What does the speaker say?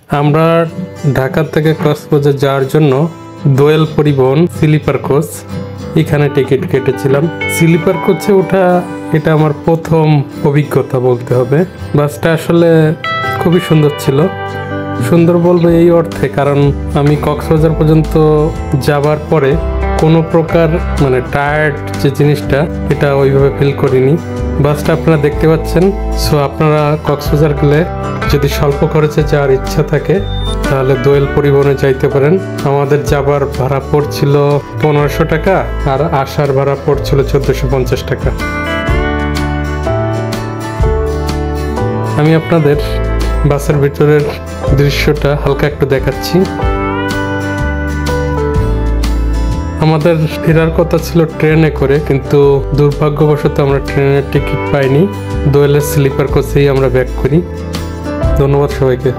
আমরা ঢাকা থেকে কক্সবাজার যাওয়ার জন্য দোয়েল পরিবহন স্লিপার কোচ এখানে টিকিট কেটেছিলাম। স্লিপার কোচে ওঠা এটা আমার প্রথম অভিজ্ঞতা বলতে হবে। বাসটা আসলে খুবই সুন্দর ছিল। সুন্দর বলবো এই অর্থে, কারণ আমি কক্সবাজার পর্যন্ত যাবার পরে কোনো প্রকার টায়ার্ড যে জিনিসটা এটা ওইভাবে ফিল করিনি। বাসটা আপনারা দেখতে পাচ্ছেন। সো আপনারা কক্সবাজার গেলে যদি স্বল্প খরচে যাওয়ার ইচ্ছা থাকে তাহলে দোয়েল পরিবহনে যাইতে পারেন। আমাদের যাবার ভাড়া পড়ছিল 1500 টাকা আর আসার ভাড়া পড়ছিল 1450 টাকা। আমি আপনাদের বাসের ভিতরের দৃশ্যটা হালকা একটু দেখাচ্ছি। আমাদের ফেরার কথা ছিল ট্রেনে করে, কিন্তু দুর্ভাগ্যবশত আমরা ট্রেনের টিকিট পাইনি। দোয়েলের স্লিপার কোচেই আমরা ব্যাক করি। ধন্যবাদ সবাইকে।